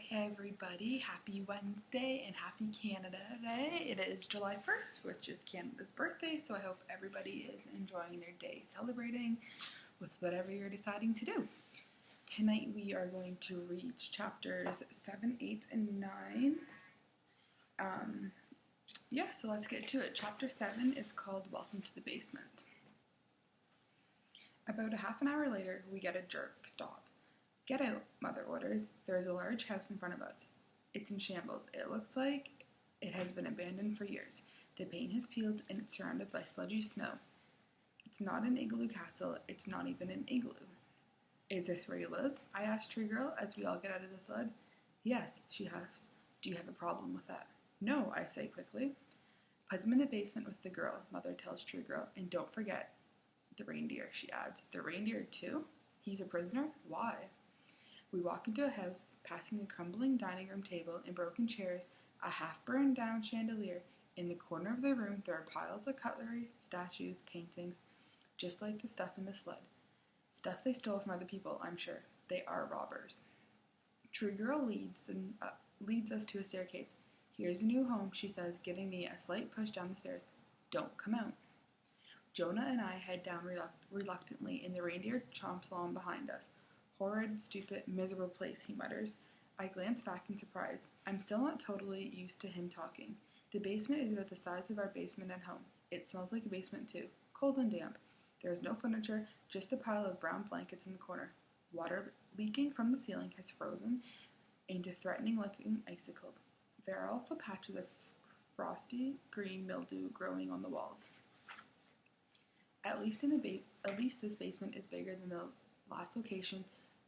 Hey everybody, happy Wednesday and happy Canada Day. It is July 1st, which is Canada's birthday, so I hope everybody is enjoying their day, celebrating with whatever you're deciding to do. Tonight we are going to read chapters 7, 8, and 9. So let's get to it. Chapter 7 is called Welcome to the Basement. About a half an hour later, we get a jerk stop. Get out, Mother orders. There is a large house in front of us. It's in shambles. It looks like it has been abandoned for years. The paint has peeled and it's surrounded by sludgy snow. It's not an igloo castle. It's not even an igloo. Is this where you live? I asked Tree Girl as we all get out of the sled. Yes, she has. Do you have a problem with that? No, I say quickly. Put them in the basement with the girl, Mother tells Tree Girl, and don't forget the reindeer, she adds. The reindeer too? He's a prisoner? Why? We walk into a house, passing a crumbling dining room table and broken chairs, a half-burned down chandelier. In the corner of the room, there are piles of cutlery, statues, paintings, just like the stuff in the sled. Stuff they stole from other people, I'm sure. They are robbers. Tree Girl leads us to a staircase. Here's a new home, she says, giving me a slight push down the stairs. Don't come out. Jonah and I head down reluctantly, and the reindeer chomps along behind us. Horrid, stupid, miserable place, he mutters. I glance back in surprise. I'm still not totally used to him talking. The basement is about the size of our basement at home. It smells like a basement too, cold and damp. There is no furniture, just a pile of brown blankets in the corner. Water leaking from the ceiling has frozen into threatening-looking icicles. There are also patches of frosty green mildew growing on the walls. At least this basement is bigger than the last location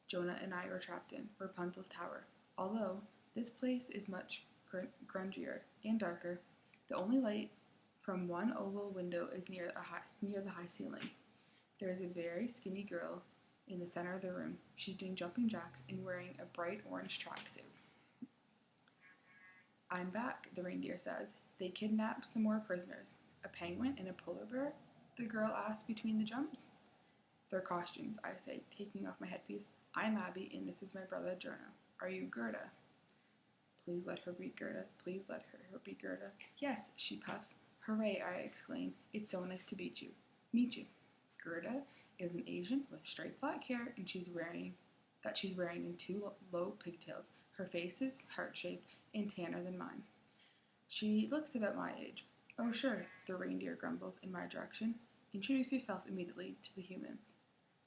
Jonah and I were trapped in, Rapunzel's Tower. Although this place is much grungier and darker, the only light from one oval window is near the high ceiling. There is a very skinny girl in the center of the room. She's doing jumping jacks and wearing a bright orange tracksuit. I'm back, the reindeer says. They kidnapped some more prisoners. A penguin and a polar bear? The girl asks between the jumps. They're costumes, I say, taking off my headpiece. I'm Abby, and this is my brother, Jonah. Are you Gerda? Please let her be Gerda. Please let her be Gerda. Yes, she puffs. Hooray, I exclaim. It's so nice to meet you. Gerda is an Asian with straight black hair, and she's wearing in two low pigtails. Her face is heart-shaped and tanner than mine. She looks about my age. Oh, sure, the reindeer grumbles in my direction. Introduce yourself immediately to the human.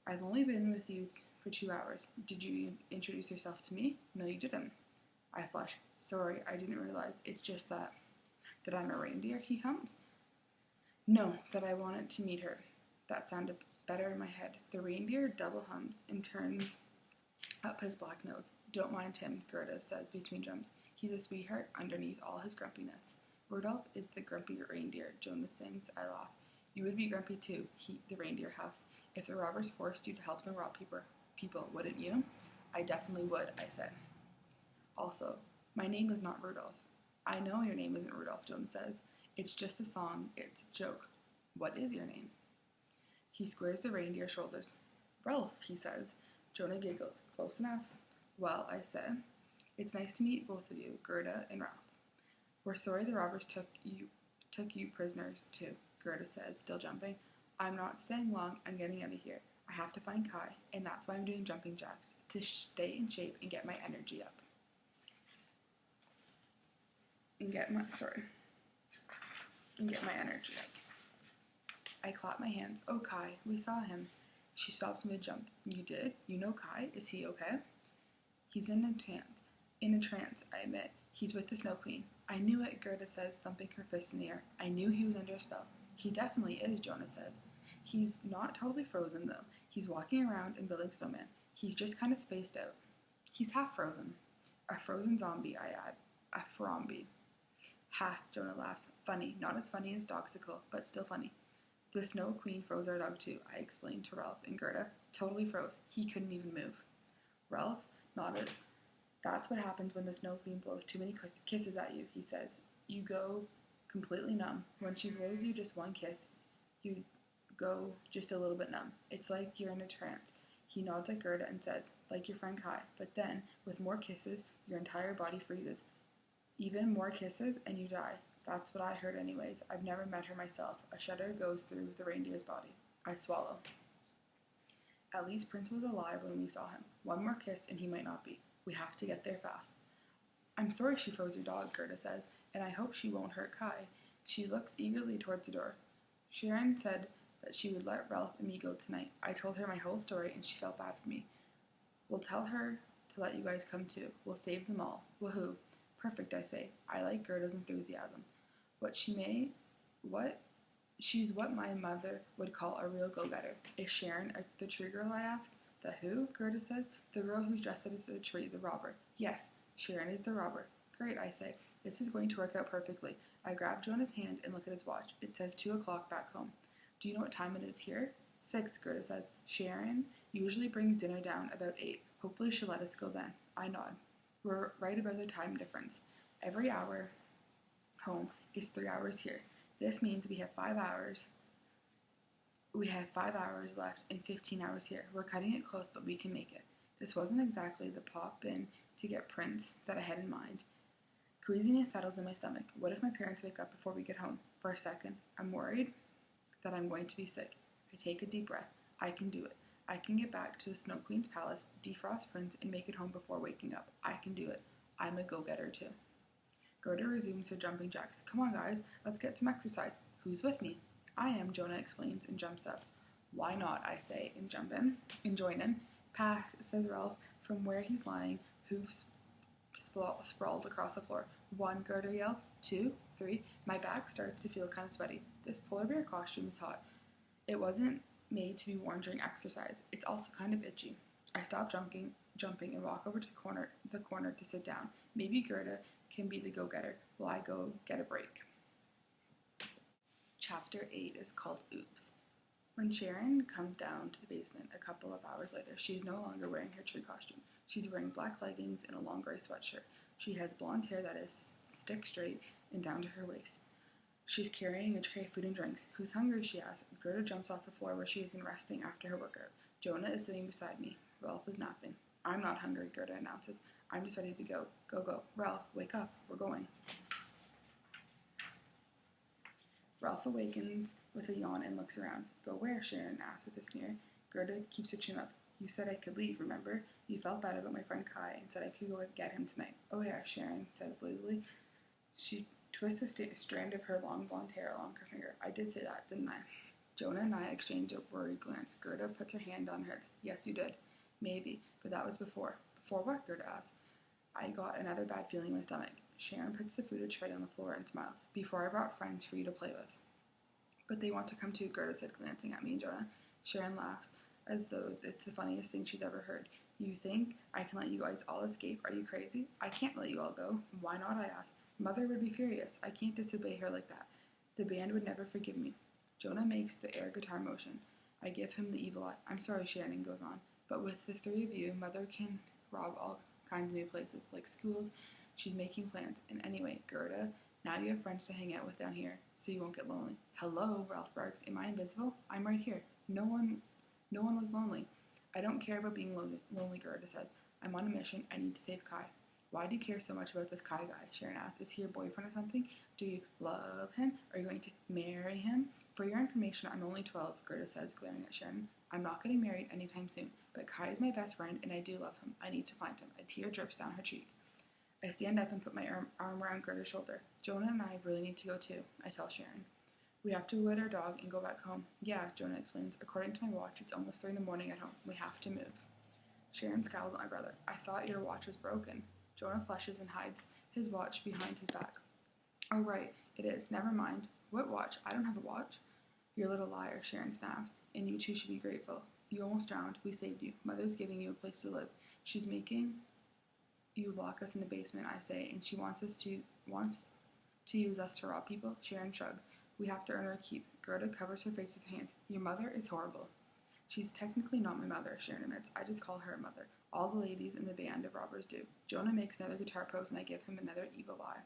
I've only been with you for 2 hours. Did you introduce yourself to me? No, you didn't. I flush. Sorry, I didn't realize. It's just that I'm a reindeer, he hums. No, that I wanted to meet her. That sounded better in my head. The reindeer double hums and turns up his black nose. Don't mind him, Gerda says between jumps. He's a sweetheart underneath all his grumpiness. Rudolph is the grumpy reindeer, Jonah sings. I laugh. You would be grumpy too, the reindeer huffs. If the robbers forced you to help them rob people, wouldn't you? I definitely would, I said. Also, my name is not Rudolph. I know your name isn't Rudolph, Jonah says. It's just a song. It's a joke. What is your name? He squares the reindeer shoulders. Ralph, he says. Jonah giggles. Close enough. Well, I said. It's nice to meet both of you, Gerda and Ralph. We're sorry the robbers took you prisoners too, Gerda says, still jumping. I'm not staying long. I'm getting out of here. I have to find Kai, and that's why I'm doing jumping jacks, to stay in shape and get my energy up. And get my energy up. I clap my hands. Oh, Kai, we saw him. She stops mid-jump. You did? You know Kai? Is he okay? He's in a trance, I admit. He's with the Snow Queen. I knew it, Gerda says, thumping her fist in the air. I knew he was under a spell. He definitely is, Jonah says. He's not totally frozen, though. He's walking around and building snowmen. He's just kind of spaced out. He's half frozen. A frozen zombie, I add. A frombie. Ha, Jonah laughs. Funny. Not as funny as Dogsicle, but still funny. The Snow Queen froze our dog too, I explained to Ralph, and Gerda totally froze. He couldn't even move. Ralph nodded. That's what happens when the Snow Queen blows too many kisses at you, he says. You go completely numb. When she blows you just one kiss, you go just a little bit numb. It's like you're in a trance. He nods at Gerda and says, like your friend Kai, but then, with more kisses, your entire body freezes. Even more kisses, and you die. That's what I heard anyways. I've never met her myself. A shudder goes through the reindeer's body. I swallow. At least Prince was alive when we saw him. One more kiss and he might not be. We have to get there fast. I'm sorry she froze your dog, Gerda says, and I hope she won't hurt Kai. She looks eagerly towards the door. Sharon said that she would let Ralph and me go tonight. I told her my whole story and she felt bad for me. We'll tell her to let you guys come too. We'll save them all. Woohoo. Perfect, I say. I like Gerda's enthusiasm. She's what my mother would call a real go-getter. Is Sharon the tree girl, I ask? The who? Gerda says. The girl who's dressed as a tree, the robber. Yes, Sharon is the robber. Great, I say. This is going to work out perfectly. I grab Jonah's hand and look at his watch. It says 2 o'clock back home. Do you know what time it is here? 6, Gerda says. Sharon usually brings dinner down about 8. Hopefully she'll let us go then. I nod. We're right about the time difference. Every hour home is 3 hours here. This means we have 5 hours. We have 5 hours left and 15 hours here. We're cutting it close, but we can make it. This wasn't exactly the pop in to get Prince that I had in mind. Queasiness settles in my stomach. What if my parents wake up before we get home? For a second, I'm worried that I'm going to be sick. I take a deep breath. I can do it. I can get back to the Snow Queen's palace, defrost Prince, and make it home before waking up. I can do it. I'm a go-getter too. Gerda resumes her jumping jacks. Come on, guys. Let's get some exercise. Who's with me? I am, Jonah explains and jumps up. Why not, I say, and join in. Pass, says Ralph, from where he's lying, hooves sprawled across the floor. 1, Gerda yells. 2, 3. My back starts to feel kind of sweaty. This polar bear costume is hot. It wasn't made to be worn during exercise. It's also kind of itchy. I stop jumping and walk over to the corner to sit down. Maybe Gerda can be the go-getter while I go get a break. Chapter 8 is called Oops. When Sharon comes down to the basement a couple of hours later, she's no longer wearing her tree costume. She's wearing black leggings and a long gray sweatshirt. She has blonde hair that is stick straight and down to her waist. She's carrying a tray of food and drinks. Who's hungry, she asks. Gerda jumps off the floor where she has been resting after her workout. Jonah is sitting beside me. Ralph is napping. I'm not hungry, Gerda announces. I'm just ready to go. Go. Ralph, wake up. We're going. Ralph awakens with a yawn and looks around. Go where? Sharon asks with a sneer. Gerda keeps her chin up. You said I could leave, remember? You felt bad about my friend Kai and said I could go get him tonight. Oh yeah, Sharon says lazily. She twists a strand of her long blonde hair along her finger. I did say that, didn't I? Jonah and I exchange a worried glance. Gerda puts her hand on hers. Yes, you did. Maybe, but that was before. Before what? Gerda asks. I got another bad feeling in my stomach. Sharon puts the food tray on the floor and smiles. Before I brought friends for you to play with. But they want to come too, Gerda said, glancing at me and Jonah. Sharon laughs, as though it's the funniest thing she's ever heard. You think I can let you guys all escape? Are you crazy? I can't let you all go. Why not, I ask. Mother would be furious. I can't disobey her like that. The band would never forgive me. Jonah makes the air guitar motion. I give him the evil eye. I'm sorry, Sharon goes on. But with the 3 of you, Mother can rob all kinds of new places, like schools. She's making plans. And anyway, Gerda, now you have friends to hang out with down here, so you won't get lonely. Hello, Ralph barks. Am I invisible? I'm right here. No one was lonely. I don't care about being lonely, Gerda says. I'm on a mission. I need to save Kai. Why do you care so much about this Kai guy? Sharon asks. Is he your boyfriend or something? Do you love him? Are you going to marry him? For your information, I'm only 12, Gerda says, glaring at Sharon. I'm not getting married anytime soon, but Kai is my best friend, and I do love him. I need to find him. A tear drips down her cheek. I stand up and put my arm around Gerda's shoulder. Jonah and I really need to go too, I tell Sharon. We have to wet our dog and go back home. Yeah, Jonah explains. According to my watch, it's almost 3 in the morning at home. We have to move. Sharon scowls at my brother. I thought your watch was broken. Jonah flushes and hides his watch behind his back. Oh, right, it is. Never mind. What watch? I don't have a watch. You're a little liar, Sharon snaps, and you two should be grateful. You almost drowned. We saved you. Mother's giving you a place to live. She's making you lock us in the basement, I say, and she wants to use us to rob people. Sharon shrugs. We have to earn our keep. Gerda covers her face with her hands. Your mother is horrible. She's technically not my mother, Sharon admits. I just call her mother. All the ladies in the band of robbers do. Jonah makes another guitar pose, and I give him another evil eye.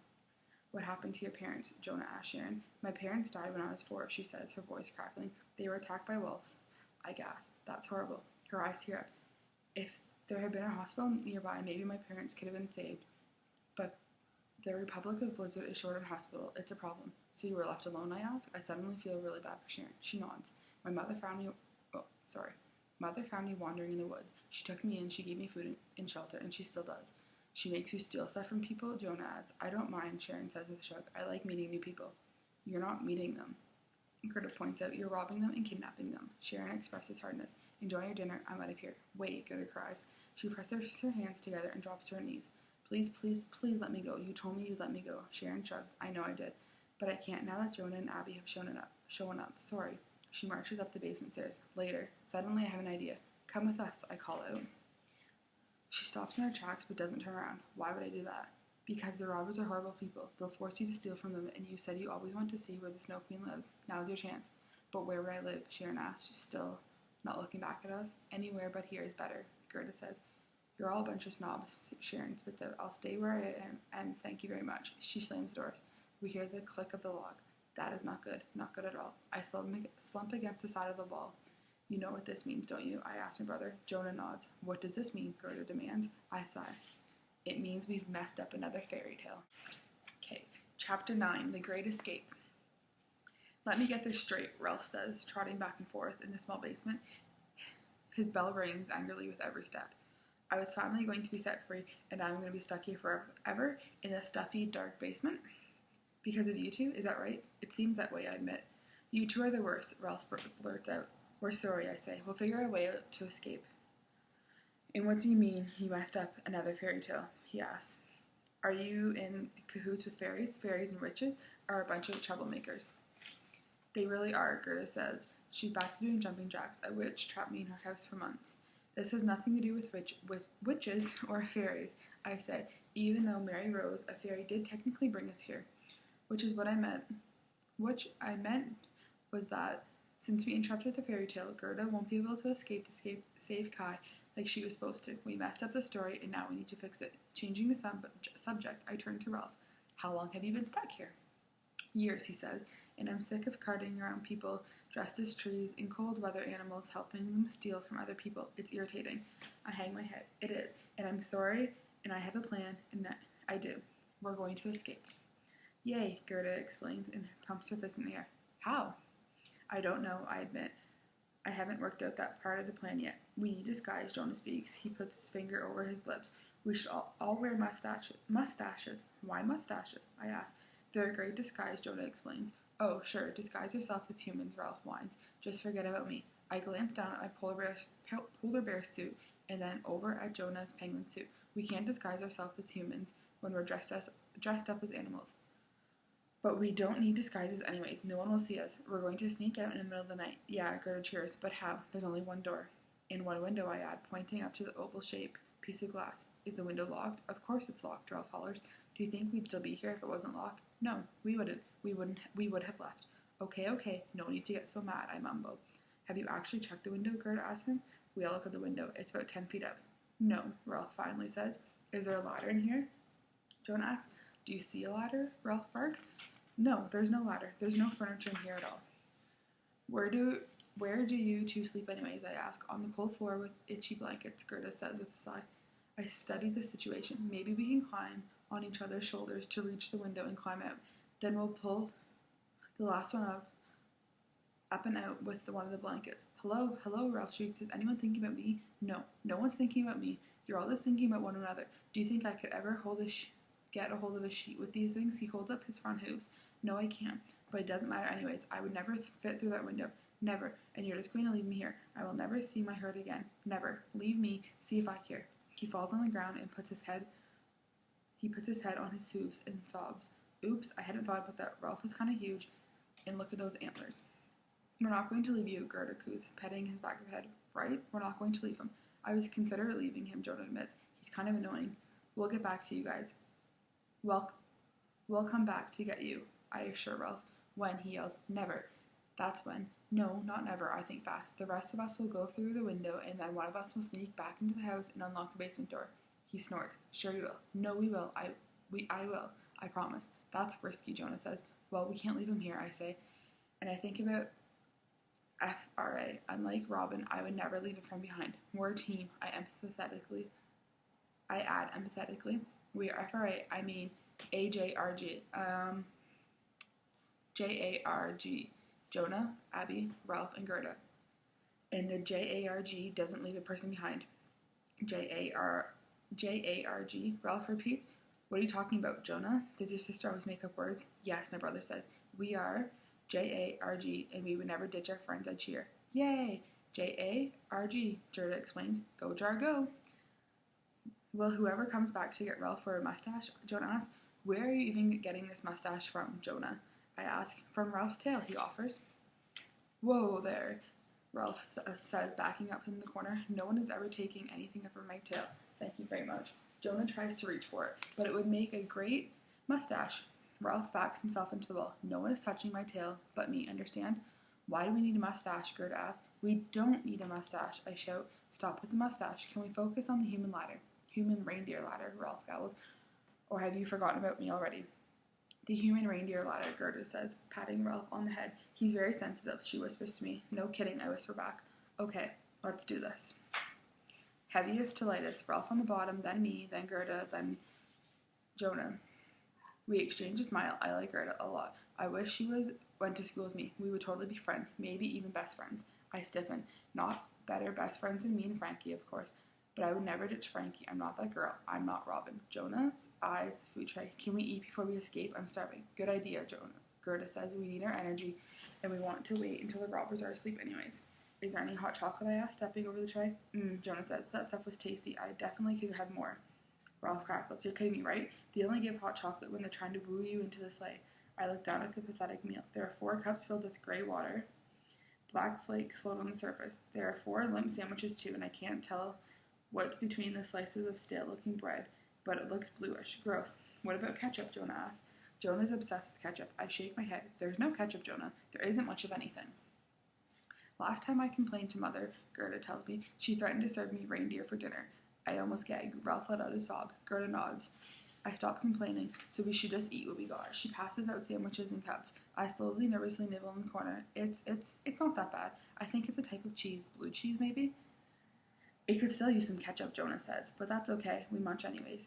What happened to your parents? Jonah asks Sharon. My parents died when I was 4, she says, her voice crackling. They were attacked by wolves. I gasp. That's horrible. Her eyes tear up. If there had been a hospital nearby, maybe my parents could have been saved. But the Republic of Blizzard is short on hospital. It's a problem. So you were left alone, I ask? I suddenly feel really bad for Sharon. She nods. Mother found me wandering in the woods. She took me in, she gave me food and shelter, and she still does. She makes you steal stuff from people, Jonah adds. I don't mind, Sharon says with a shrug. I like meeting new people. You're not meeting them. Gerda points out, you're robbing them and kidnapping them. Sharon expresses hardness. Enjoy your dinner, I'm out of here. Wait, Gerda cries. She presses her hands together and drops to her knees. Please, please, please let me go. You told me you'd let me go. Sharon shrugs. I know I did. But I can't now that Jonah and Abby have shown up. Sorry. She marches up the basement stairs. Later. Suddenly I have an idea. Come with us, I call out. She stops in her tracks but doesn't turn around. Why would I do that? Because the robbers are horrible people. They'll force you to steal from them, and you said you always want to see where the Snow Queen lives. Now's your chance. But where would I live? Sharon asks, still not looking back at us. Anywhere but here is better, Gerda says. You're all a bunch of snobs, Sharon spits out. I'll stay where I am, and thank you very much. She slams the door. We hear the click of the log. That is not good. Not good at all. I slump against the side of the wall. You know what this means, don't you? I ask my brother. Jonah nods. What does this mean? Gerda demands. I sigh. It means we've messed up another fairy tale. Okay, Chapter 9, The Great Escape. Let me get this straight, Ralph says, trotting back and forth in the small basement. His bell rings angrily with every step. I was finally going to be set free, and now I'm going to be stuck here forever in a stuffy, dark basement? Because of you two, is that right? It seems that way, I admit. You two are the worst, Ralph blurts out. We're sorry, I say. We'll figure a way out to escape. And what do you mean, you messed up another fairy tale? He asks. Are you in cahoots with fairies? Fairies and witches are a bunch of troublemakers. They really are, Gerda says. She's back to doing jumping jacks. A witch trapped me in her house for months. This has nothing to do with witches or fairies, I said, even though Mary Rose, a fairy, did technically bring us here. Which is what I meant. What I meant was that since we interrupted the fairy tale, Gerda won't be able to save Kai like she was supposed to. We messed up the story, and now we need to fix it. Changing the subject, I turned to Ralph. How long have you been stuck here? Years, he says, and I'm sick of carting around people dressed as trees and cold weather animals, helping them steal from other people. It's irritating. I hang my head. It is, and I'm sorry, and I have a plan, and I do. We're going to escape. Yay, Gerda explains and pumps her fist in the air. How? I don't know, I admit. I haven't worked out that part of the plan yet. We need disguise, Jonah speaks. He puts his finger over his lips. We should all wear mustaches. Why mustaches? I ask. They're a great disguise, Jonah explains. Oh, sure, disguise yourself as humans, Ralph whines. Just forget about me. I glance down at my polar bear suit and then over at Jonah's penguin suit. We can't disguise ourselves as humans when we're dressed up as animals. But we don't need disguises anyways. No one will see us. We're going to sneak out in the middle of the night. Yeah, Gerda cheers. But how? There's only one door. In one window, I add, pointing up to the oval-shaped piece of glass. Is the window locked? Of course it's locked, Ralph hollers. Do you think we'd still be here if it wasn't locked? No, we wouldn't. We would have left. Okay. No need to get so mad, I mumble. Have you actually checked the window? Gerda asks him. We all look at the window. It's about 10 feet up. No, Ralph finally says. Is there a ladder in here? Jonah asks. Do you see a ladder? Ralph barks. No, there's no ladder. There's no furniture in here at all. Where do you two sleep anyways, I ask. On the cold floor with itchy blankets, Gerda says with a sigh. I study the situation. Maybe we can climb on each other's shoulders to reach the window and climb out. Then we'll pull the last one up and out with one of the blankets. Hello, Ralph shrieks. Is anyone thinking about me? No one's thinking about me. You're all just thinking about one another. Do you think I could ever get a hold of a sheet with these things? He holds up his front hooves. No, I can't. But it doesn't matter anyways. I would never fit through that window. Never. And you're just going to leave me here. I will never see my herd again. Never. Leave me. See if I care. He falls on the ground and puts his head on his hooves and sobs. Oops, I hadn't thought about that. Ralph is kind of huge. And look at those antlers. We're not going to leave you, Gerda coos, petting his back of head. Right? We're not going to leave him. I was considering leaving him, Jonah admits. He's kind of annoying. We'll get back to you guys. We'll come back to get you, I assure Ralph. When? He yells. Never. That's when. No, not never, I think fast. The rest of us will go through the window, and then one of us will sneak back into the house and unlock the basement door. He snorts. Sure you will. No, we will. I will. I promise. That's risky, Jonah says. Well, we can't leave him here, I say. And I think FRA. Unlike Robin, I would never leave a friend behind. We're a team. I add empathetically. We are FRA. I mean AJRG. JARG. Jonah, Abby, Ralph, and Gerda. And the JARG doesn't leave a person behind. JARG. Ralph repeats. What are you talking about, Jonah? Does your sister always make up words? Yes, my brother says. We are JARG, and we would never ditch our friends. I cheer. Yay! JARG, Gerda explains. Go Jar go! Well, whoever comes back to get Ralph for a mustache, Jonah asks. Where are you even getting this mustache from, Jonah? I ask. From Ralph's tail, he offers. Whoa there, Ralph says, backing up in the corner. No one is ever taking anything from my tail. Thank you very much. Jonah tries to reach for it, but it would make a great mustache. Ralph backs himself into the wall. No one is touching my tail but me, understand? Why do we need a mustache? Gerda asks. We don't need a mustache, I shout. Stop with the mustache. Can we focus on the human ladder? Human reindeer ladder, Ralph growls. Or have you forgotten about me already? The human reindeer ladder, Gerda says, patting Ralph on the head. He's very sensitive, she whispers to me. No kidding, I whisper back. Okay, let's do this. Heaviest to lightest, Ralph on the bottom, then me, then Gerda, then Jonah. We exchange a smile. I like Gerda a lot. I wish she went to school with me. We would totally be friends, maybe even best friends. I stiffen. Not better best friends than me and Frankie, of course. But I would never ditch Frankie. I'm not that girl. I'm not Robin. Jonah's eyes the food tray. Can we eat before we escape? I'm starving. Good idea, Jonah. Gerda says. We need our energy, and we want to wait until the robbers are asleep anyways. Is there any hot chocolate? I asked, stepping over the tray. Jonah says. That stuff was tasty. I definitely could have more. Ralph crackles. You're kidding me, right? They only give hot chocolate when they're trying to woo you into the sleigh. I look down at the pathetic meal. There are 4 cups filled with gray water. Black flakes float on the surface. There are 4 limp sandwiches too, and I can't tell what's between the slices of stale-looking bread, but it looks bluish. Gross. What about ketchup? Jonah asks. Jonah's obsessed with ketchup. I shake my head. There's no ketchup, Jonah. There isn't much of anything. Last time I complained to Mother, Gerda tells me, she threatened to serve me reindeer for dinner. I almost gag. Ralph let out a sob. Gerda nods. I stop complaining, so we should just eat what we got. She passes out sandwiches and cups. I slowly, nervously nibble in the corner. It's not that bad. I think it's a type of cheese. Blue cheese, maybe? It could still use some ketchup, Jonah says, but that's okay. We munch anyways.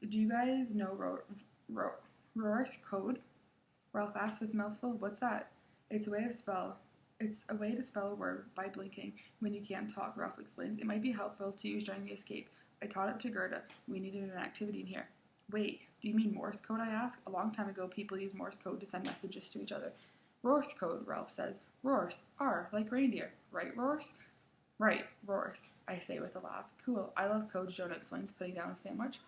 Do you guys know Roar's code? Ralph asks with mouthful. What's that? It's a way to spell a word by blinking when you can't talk, Ralph explains. It might be helpful to use during the escape. I taught it to Gerda. We needed an activity in here. Wait, do you mean Morse code, I ask? A long time ago, people used Morse code to send messages to each other. Roar's code, Ralph says. Roars. R, like reindeer. Right, Roars? Right, roars, I say with a laugh. Cool. I love codes, Jonah explains, putting down a sandwich.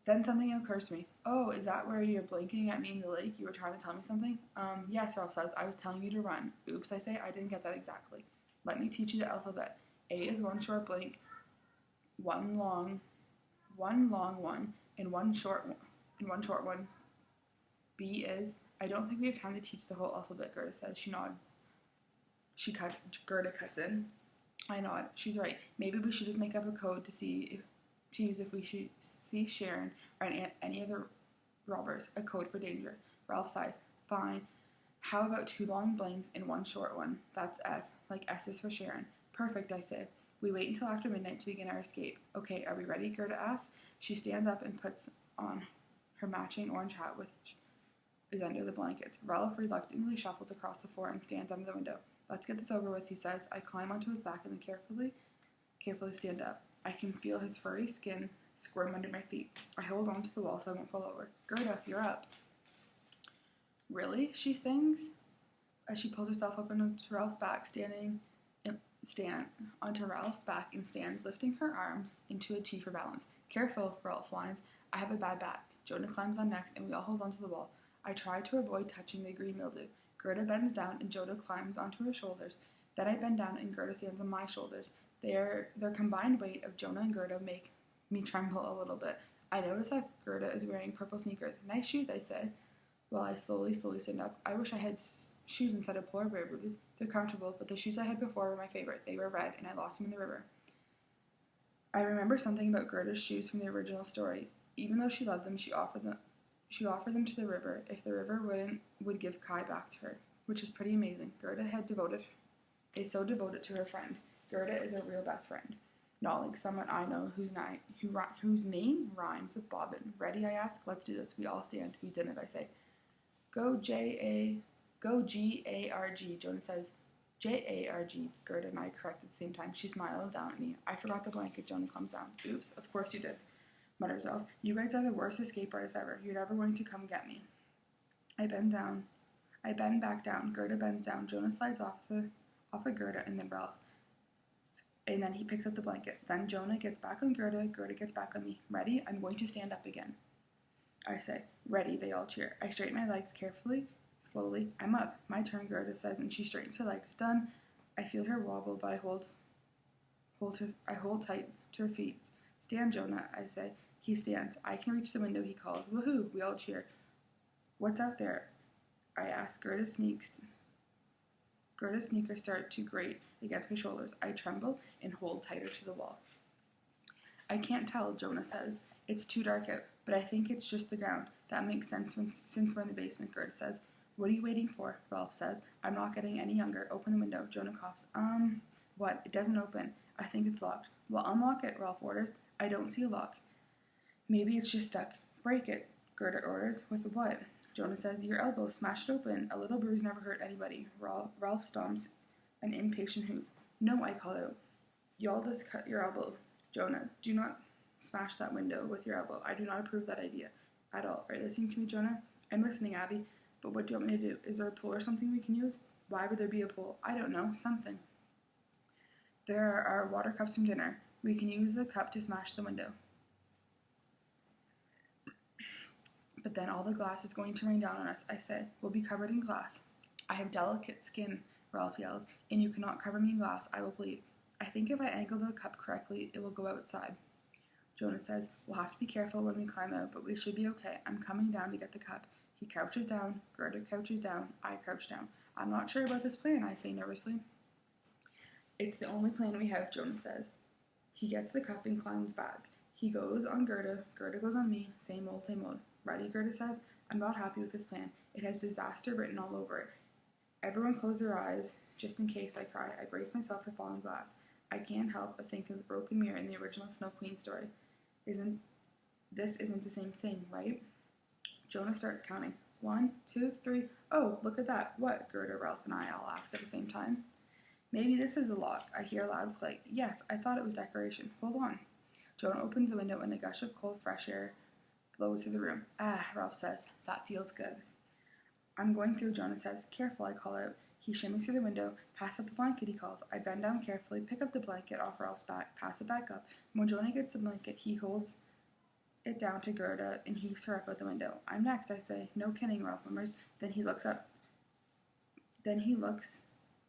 Then something occurs to me. Oh, is that where you're blinking at me in the lake? You were trying to tell me something? Yes, Ralph says. I was telling you to run. Oops, I say. I didn't get that exactly. Let me teach you the alphabet. A is one short blink, one long one, and one short one. B is. I don't think we have time to teach the whole alphabet, Gerda says. She nods. Gerda cuts in. I nod. She's right. Maybe we should just make up a code to use if we should see Sharon or any other robbers. A code for danger. Ralph sighs. Fine. How about 2 long blinks and 1 short one? That's S, like S is for Sharon. Perfect, I say. We wait until after midnight to begin our escape. Okay, are we ready? Gerda asks. She stands up and puts on her matching orange hat, which is under the blankets. Ralph reluctantly shuffles across the floor and stands under the window. Let's get this over with, he says. I climb onto his back and then carefully stand up. I can feel his furry skin squirm under my feet. I hold onto the wall so I won't fall over. Gerda, you're up. Really? She sings, as she pulls herself up onto Ralph's back, onto Ralph's back and stands, lifting her arms into a T for balance. Careful, Ralph whines. I have a bad back. Jonah climbs on next, and we all hold onto the wall. I try to avoid touching the green mildew. Gerda bends down, and Jonah climbs onto her shoulders. Then I bend down, and Gerda stands on my shoulders. Their combined weight of Jonah and Gerda make me tremble a little bit. I notice that Gerda is wearing purple sneakers. Nice shoes, I say, while I slowly stand up. I wish I had shoes instead of polar bear booties. They're comfortable, but the shoes I had before were my favorite. They were red, and I lost them in the river. I remember something about Gerda's shoes from the original story. Even though she loved them, she offered them to the river if the river would give Kai back to her, which is pretty amazing. Gerda had devoted is so devoted to her friend. Gerda is a real best friend. Not like someone I know whose name rhymes with Bobbin. Ready, I ask. Let's do this. We all stand. We didn't, I say. Go G-A-R-G, Jonah says. J-A-R-G, Gerda and I correct at the same time. She smiles down at me. I forgot the blanket, Jonah comes down. Oops, of course you did, mutters Elf. You guys are the worst escape artists ever. You're never going to come get me. I bend back down. Gerda bends down. Jonah slides off of Gerda and then Ralph. And then he picks up the blanket. Then Jonah gets back on Gerda. Gerda gets back on me. Ready? I'm going to stand up again. I say, ready, they all cheer. I straighten my legs carefully, slowly. I'm up. My turn, Gerda says, and she straightens her legs. Done. I feel her wobble, but I hold tight to her feet. Stand, Jonah, I say. He stands. I can reach the window, he calls. Woohoo! We all cheer. What's out there? I ask. Gerda's sneakers start to grate against my shoulders. I tremble and hold tighter to the wall. I can't tell, Jonah says. It's too dark out, but I think it's just the ground. That makes sense since we're in the basement, Gerda says. What are you waiting for? Ralph says. I'm not getting any younger. Open the window. Jonah coughs. What? It doesn't open. I think it's locked. Well, unlock it, Ralph orders. I don't see a lock. Maybe it's just stuck. Break it, Gerda orders. With what? Jonah says, your elbow, smash it open. A little bruise never hurt anybody. Ralph stomps an impatient hoof. No, I call out. Y'all just cut your elbow. Jonah, do not smash that window with your elbow. I do not approve that idea at all. Are you listening to me, Jonah? I'm listening, Abby. But what do you want me to do? Is there a pole or something we can use? Why would there be a pole? I don't know. Something. There are water cups from dinner. We can use the cup to smash the window. But then all the glass is going to rain down on us, I say. We'll be covered in glass. I have delicate skin, Ralph yells, and you cannot cover me in glass. I will bleed. I think if I angle the cup correctly, it will go outside. Jonah says, we'll have to be careful when we climb out, but we should be okay. I'm coming down to get the cup. He crouches down. Gerda crouches down. I crouch down. I'm not sure about this plan, I say nervously. It's the only plan we have, Jonah says. He gets the cup and climbs back. He goes on Gerda. Gerda goes on me. Same old, same old. Ready, Gerda says. I'm not happy with this plan. It has disaster written all over it. Everyone close their eyes, just in case I cry. I brace myself for falling glass. I can't help but think of the broken mirror in the original Snow Queen story. This isn't the same thing, right? Jonah starts counting. 1, 2, 3. Oh, look at that. What? Gerda, Ralph, and I all ask at the same time. Maybe this is a lock. I hear a loud click. Yes, I thought it was decoration. Hold on. Jonah opens the window and a gush of cold, fresh air blows through the room. Ah, Ralph says. That feels good. I'm going through, Jonah says. Careful, I call out. He shimmies through the window. Pass up the blanket, he calls. I bend down carefully, pick up the blanket off Ralph's back, pass it back up. When Jonah gets the blanket, he holds it down to Gerda and heaves her up out the window. I'm next, I say. No kidding, Ralph murmurs. Then he looks up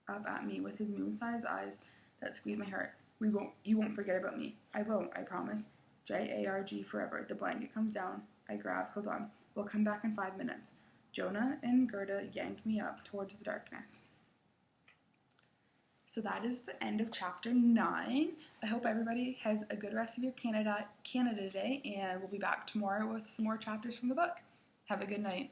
at me with his moon-sized eyes that squeeze my heart. You won't forget about me. I won't, I promise. J-A-R-G forever. The blanket comes down. I grab. Hold on. We'll come back in 5 minutes. Jonah and Gerda yank me up towards the darkness. So that is the end of chapter 9. I hope everybody has a good rest of your Canada Day, and we'll be back tomorrow with some more chapters from the book. Have a good night.